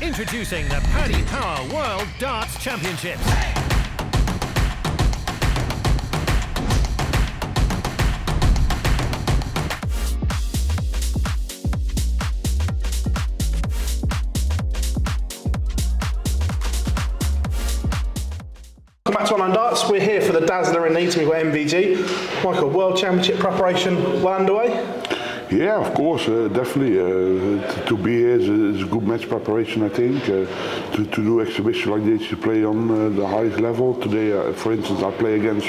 Introducing the Paddy Power World Darts Championships. Welcome back to Online Darts. We're here for the Dazzler in Neaton. We've got MVG. Michael, World Championship preparation well underway? Yeah, of course, definitely. To be here is a good match preparation, I think. To do exhibition like this, you play on the highest level. Today, for instance, I play against...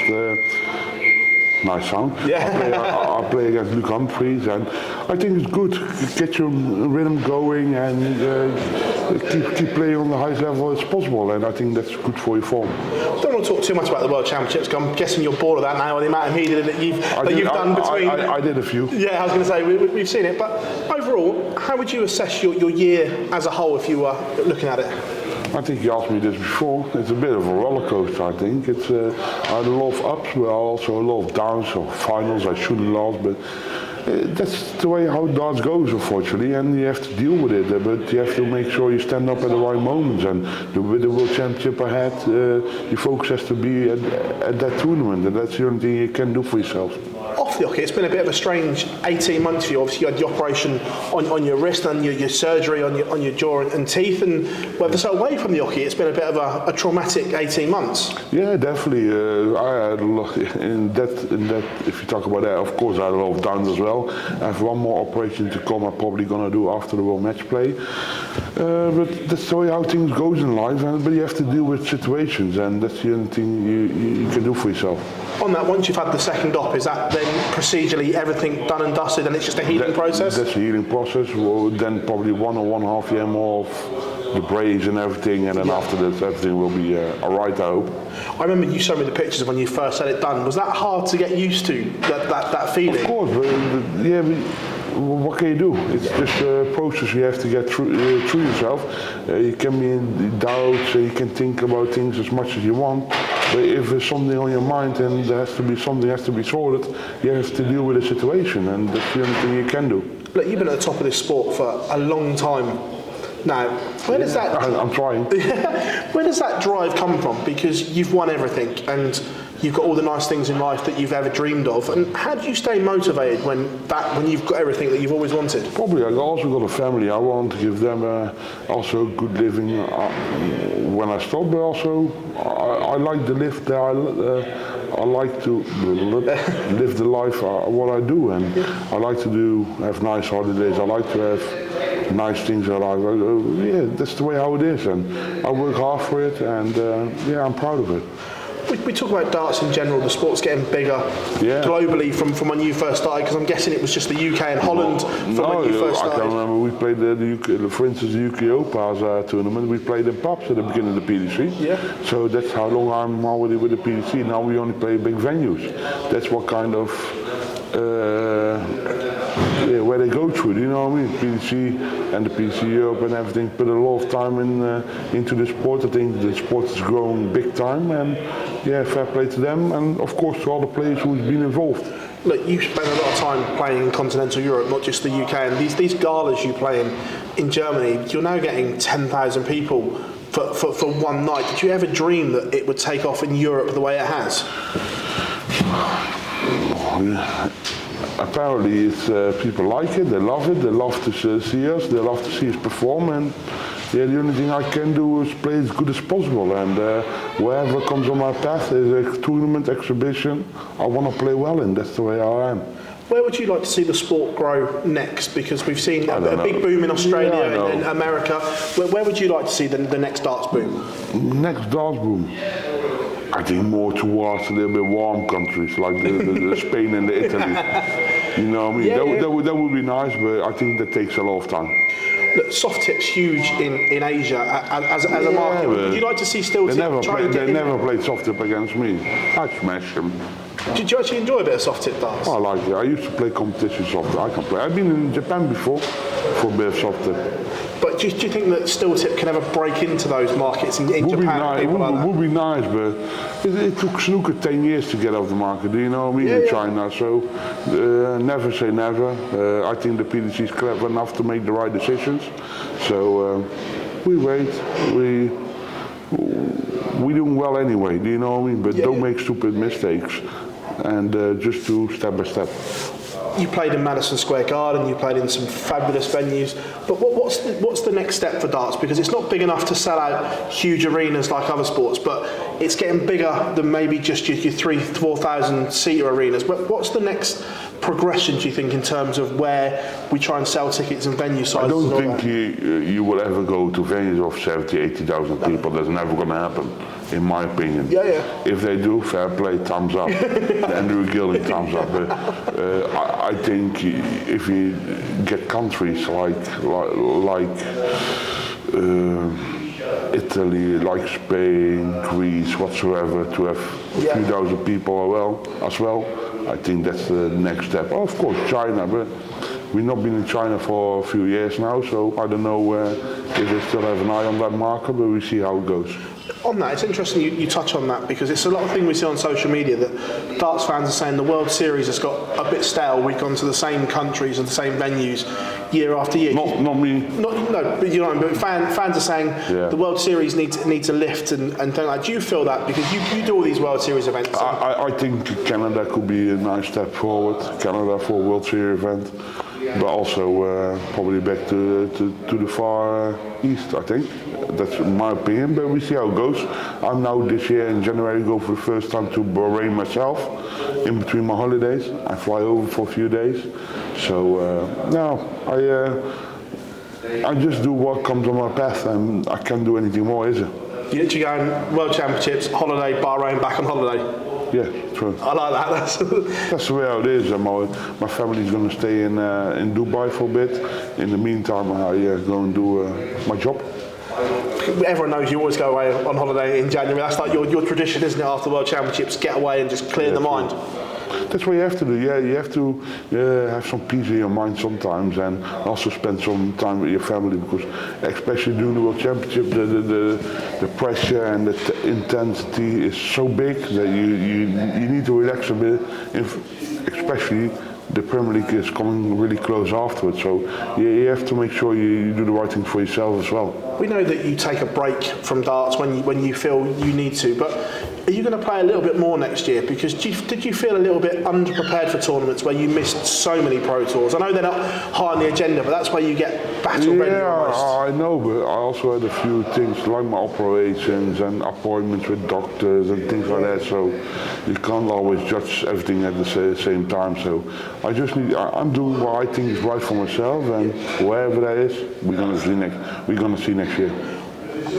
nice sound. Yeah. I play against Luke Humphries, and I think it's good. Get your rhythm going and keep playing on the highest level as possible, and I think that's good for your form. Don't want to talk too much about the World Championships. I'm guessing you're bored of that now, the amount of media that you've done between. I did a few. Yeah, I was going to say we've seen it, but overall, how would you assess your year as a whole if you were looking at it? I think you asked me this before. It's a bit of a roller coaster, I think. It's I had a lot of ups, but also a lot of downs. So finals I shouldn't lost, but that's the way how darts goes, unfortunately, and you have to deal with it. But you have to make sure you stand up at the right moments. And with the World Championship ahead, your focus has to be at that tournament, and that's the only thing you can do for yourself. Off the hockey, it's been a bit of a strange 18 months for you. Obviously, you had the operation on your wrist and your surgery on your jaw and teeth, and so away from the hockey, it's been a bit of a traumatic 18 months. Yeah, definitely. I had a lot in that. If you talk about that, of course, I had a lot of downs as well. I have one more operation to come. I'm probably gonna do after the World Match Play. But that's the way how things goes in life. But you have to deal with situations, and that's the only thing you can do for yourself. On that, once you've had the second op, is that then procedurally everything done and dusted and it's just a healing process? That's a healing process. Well, then probably 1 or 1.5 year more of the brace and everything, and then after that everything will be alright, I hope. I remember you showed me the pictures of when you first had it done. Was that hard to get used to, that feeling? Of course, what can you do? It's just a process you have to get through yourself. You can be in doubt, you can think about things as much as you want, but if there's something on your mind and there has to be something has to be sorted, you have to deal with the situation, and that's the only thing you can do. Look, you've been at the top of this sport for a long time now. Where does that... I'm trying. Where does that drive come from? Because you've won everything and you've got all the nice things in life that you've ever dreamed of. And how do you stay motivated when you've got everything that you've always wanted? Probably I also got a family. I want to give them also good living when I stop. But also I like to live there. I like to live the life what I do, and I like to have nice holidays. I like to have nice things in life. Yeah, that's the way how it is, and I work hard for it, and I'm proud of it. We talk about darts in general. The sport's getting bigger globally from when you first started, because I'm guessing it was just the UK and Holland when you first started. I can remember we played the UK, for instance, the UK Open tournament. We played in pubs at the beginning of the PDC. Yeah. So that's how long I'm already with the PDC. Now we only play big venues. That's what kind of where they go through. Do you know what I mean? PDC and the PDC Europe and everything put a lot of time into the sport. I think the sport is growing big time, and fair play to them, and of course to all the players who's been involved. Look, you spend a lot of time playing in continental Europe, not just the UK, and these galas you play in Germany, you're now getting 10,000 people for one night. Did you ever dream that it would take off in Europe the way it has? Apparently it's, people like it, they love it, they love to see us, they love to see us perform, and the only thing I can do is play as good as possible, and wherever comes on my path is a tournament, exhibition, I want to play well in. That's the way I am. Where would you like to see the sport grow next? Because we've seen a big boom in Australia and America. Where would you like to see the next darts boom? Next darts boom? I think more towards a little bit warm countries like the Spain and the Italy. You know what I mean? That would be nice, but I think that takes a lot of time. Look, soft tip's huge in Asia as a market. Would you like to see still tip They never played soft tip against me. I smashed them. Did you actually enjoy a bit of soft tip darts? I like it. I used to play competition soft tip. I can play. I've been in Japan before for a bit of soft tip. But do you think that still tip can ever break into those markets in Japan? It would be nice, but it took snooker 10 years to get off the market. Do you know what I mean? In China, so never say never. I think the PDC is clever enough to make the right decisions. So we wait. We doing well anyway. Do you know what I mean? But don't make stupid mistakes, and just do step by step. You played in Madison Square Garden, you played in some fabulous venues, but what's the next step for darts? Because it's not big enough to sell out huge arenas like other sports, but it's getting bigger than maybe just your 3,000-4,000 seater arenas. But what's the next progression, do you think, in terms of where we try and sell tickets and venue sizes? I don't think you will ever go to venues of 70, 80,000 people. That's never going to happen, in my opinion. Yeah. If they do, fair play, thumbs up. Andrew Gilling, thumbs up. I think if you get countries like Italy, like Spain, Greece, whatsoever, to have a few thousand people as well, I think that's the next step. Of course, China, but we've not been in China for a few years now, so I don't know if they still have an eye on that market, but we see how it goes. On that, it's interesting you touch on that, because it's a lot of things we see on social media that darts fans are saying the World Series has got a bit stale. We've gone to the same countries and the same venues year after year. Not me. No, but you know, but fans are saying the World Series need to lift and things like. Do you feel that, because you do all these World Series events? I think Canada could be a nice step forward. Canada for a World Series event, but also probably back to the far east, I think. That's my opinion, but we see how it goes. I'm now this year in January go for the first time to Bahrain myself, in between my holidays. I fly over for a few days. So I just do what comes on my path, and I can't do anything more, is it? You literally go on World Championships, holiday, Bahrain, back on holiday. Yeah, true. I like that. That's the way how it is. My family's going to stay in Dubai for a bit. In the meantime, I go and do my job. Everyone knows you always go away on holiday in January. That's like your tradition, isn't it? After World Championships, get away and just clear the mind. That's what you have to do. Yeah, you have to have some peace in your mind sometimes, and also spend some time with your family, because especially during the World Championship, the pressure and the intensity is so big that you need to relax a bit. Especially the Premier League is coming really close afterwards, so you have to make sure you do the right thing for yourself as well. We know that you take a break from darts when you feel you need to, but are you going to play a little bit more next year? Because did you feel a little bit underprepared for tournaments where you missed so many Pro Tours? I know they're not high on the agenda, but that's where you get battle ready almost. I know, but I also had a few things like my operations and appointments with doctors and things like that, so you can't always judge everything at the same time. So I'm doing what I think is right for myself, and wherever that is, we're going to see next year.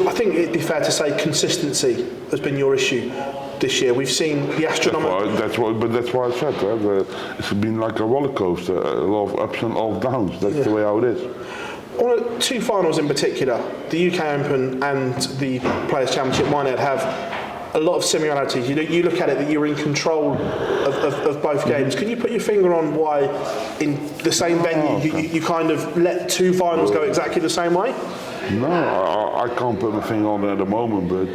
I think it'd be fair to say consistency has been your issue this year. We've seen the astronomical... That's why I said, it's been like a roller coaster, a lot of ups and a lot of downs. That's the way how it is. On two finals in particular, the UK Open and the Players' Championship Minehead have a lot of similarities. You look at it that you're in control of both games. Can you put your finger on why in the same venue you kind of let two finals go exactly the same way? No, I can't put my finger on it at the moment, but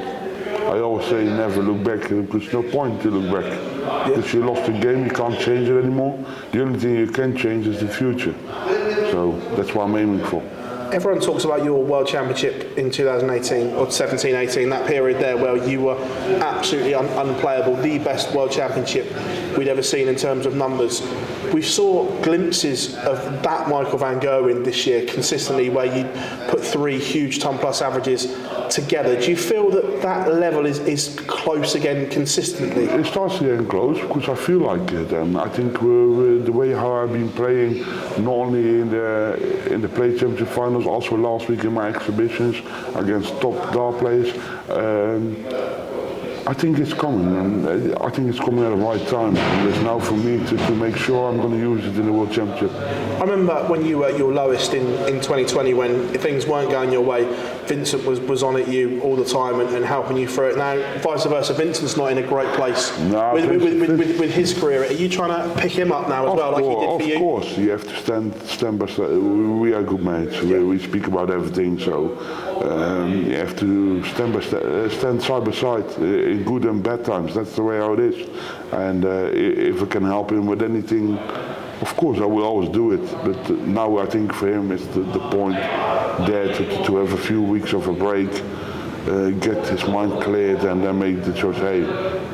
I always say never look back, because there's no point to look back. Because you lost the game, you can't change it anymore. The only thing you can change is the future. So that's what I'm aiming for. Everyone talks about your World Championship in 2018 or 17-18, that period there where you were absolutely unplayable, the best World Championship we'd ever seen in terms of numbers. We saw glimpses of that Michael van Gerwen this year consistently, where you put three huge ton plus averages together. Do you feel that level is close again consistently? It starts getting close, because I feel like it, and I think the way how I've been playing, not only in the Play Championship finals, also last week in my exhibitions against top dart players, I think it's coming, and I think it's coming at the right time. And it's now for me to make sure I'm going to use it in the World Championship. I remember when you were at your lowest in 2020, when things weren't going your way, Vincent was on at you all the time and helping you through it. Now, vice versa, Vincent's not in a great place with his career. Are you trying to pick him up now as well, like he did for you? Of course, you have to stand by side. We are good mates. We speak about everything, so you have to stand side by side in good and bad times. That's the way how it is. And if I can help him with anything, of course I will always do it. But now I think for him it's the point there to have a few weeks of a break, get his mind cleared, and then make the choice. Hey,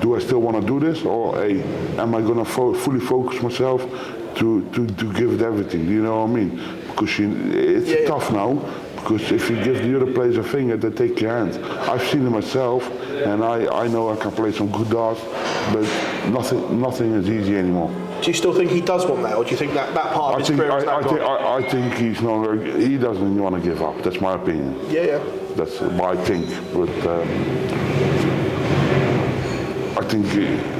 do I still want to do this, or hey, am I going to fully focus myself to give it everything? You know what I mean? Because it's tough now. Because if you give the other players a finger, they take your hand. I've seen it myself, and I know I can play some good darts, but nothing is easy anymore. Do you still think he does want that, or do you think that part of his career is now gone? I think he doesn't want to give up. That's my opinion. Yeah. That's what I think. But I think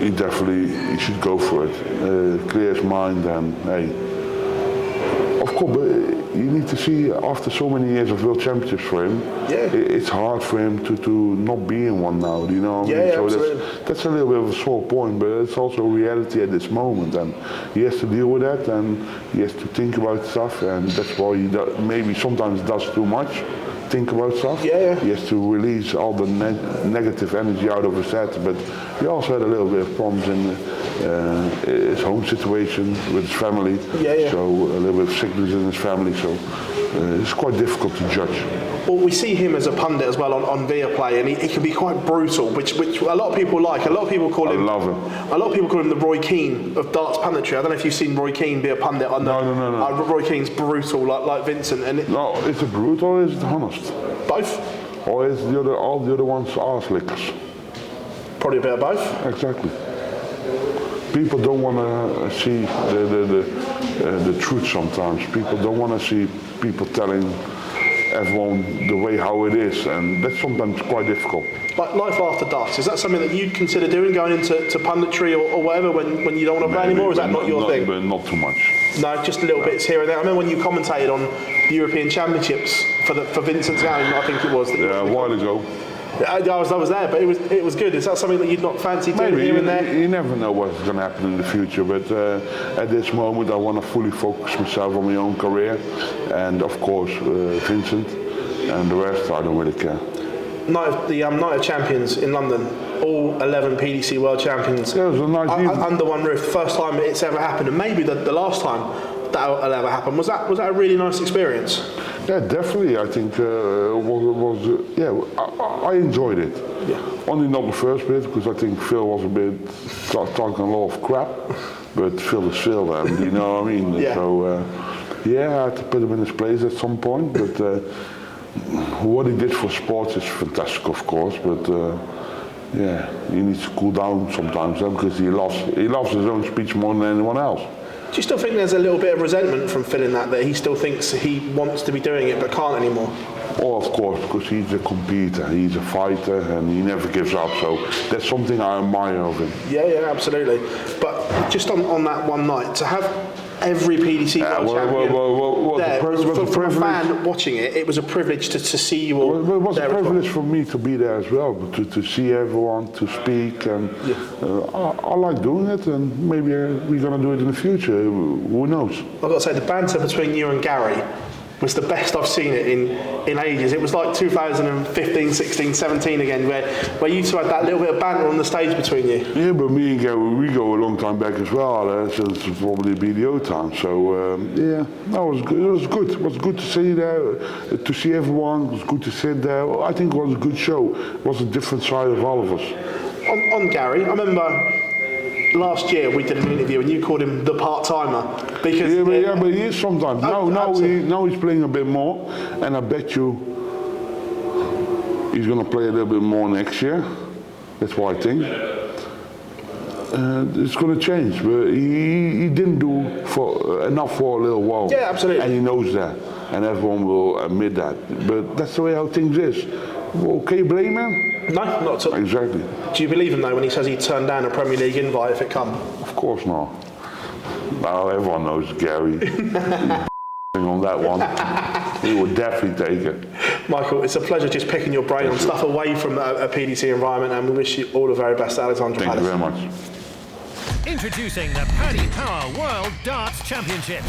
he definitely should go for it. Clear his mind, and hey, of course, but you need to see, after so many years of World Championships for him, it's hard for him to not be in one now, do you know what I mean? So absolutely. that's a little bit of a sore point, but it's also a reality at this moment, and he has to deal with that, and he has to think about stuff, and that's why he maybe sometimes does too much, think about stuff. He has to release all the negative energy out of his head, but he also had a little bit of problems in his home situation with his family, so a little bit of sickness in his family, so it's quite difficult to judge. Well, we see him as a pundit as well on Viaplay, and he can be quite brutal, which a lot of people like. A lot of people call him. I love him. A lot of people call him the Roy Keane of darts punditry. I don't know if you've seen Roy Keane be a pundit on No. Roy Keane's brutal, like Vincent. And No, is it brutal or is it honest? Both. Or is all the other ones arse lickers? Probably a bit of both. Exactly. People don't want to see the truth sometimes. People don't want to see people telling everyone the way how it is, and that's sometimes quite difficult. Like life after darts, is that something that you'd consider doing, going into punditry or whatever when you don't want to play anymore, or is that not your thing? But not too much. No, just little bits here and there. I remember when you commentated on the European Championships for Vincent's game, I think it was. Yeah, a while ago. I was there, but it was good. Is that something that you'd not fancy doing here and there? You never know what's going to happen in the future, but at this moment I want to fully focus myself on my own career, and of course Vincent, and the rest I don't really care. Night of Champions in London, all 11 PDC World Champions. Yeah, it was a nice evening. Under one roof, first time it's ever happened, and maybe the last time that'll ever happen. Was that a really nice experience? Yeah, definitely. I think I enjoyed it. Yeah. Only not the first bit, because I think Phil was a bit talking a lot of crap, but Phil is Phil, and you know what I mean. Yeah. So I had to put him in his place at some point, but what he did for sports is fantastic, of course. But he needs to cool down sometimes, because he loves his own speech more than anyone else. Do you still think there's a little bit of resentment from Phil in that he still thinks he wants to be doing it but can't anymore? Oh, of course, because he's a competitor, he's a fighter, and he never gives up. So that's something I admire of him. Yeah, absolutely. But just on that one night, to have every PDC World Champion there, for a fan watching it, it was a privilege to see you all. It was a privilege for me to be there as well, to see everyone, to speak, and I like doing it, and maybe we're going to do it in the future. Who knows? I've got to say, the banter between you and Gary was the best I've seen it in ages. It was like 2015, 16, 17 again, where you two had that little bit of banter on the stage between you. Yeah, but me and Gary, we go a long time back as well, since probably BDO time. So that was good. It was good. It was good to see there, to see everyone. It was good to sit there. I think it was a good show. It was a different side of all of us. On Gary, I remember last year we did an interview and you called him the part-timer because but he is sometimes. Now he's playing a bit more, and I bet you he's going to play a little bit more next year. That's what I think. It's going to change, but he didn't do enough for a little while. Yeah, absolutely. And he knows that, and everyone will admit that. But that's the way how things is. Well, can you blame him? No, not at all. Exactly. Do you believe him though when he says he'd turn down a Premier League invite if it come? Of course not. Well, everyone knows Gary. On that one, he would definitely take it. Michael, it's a pleasure just picking your brain on stuff away from a PDC environment, and we wish you all the very best, Alexandra. Thank you very much. Introducing the Paddy Power World Darts Championships.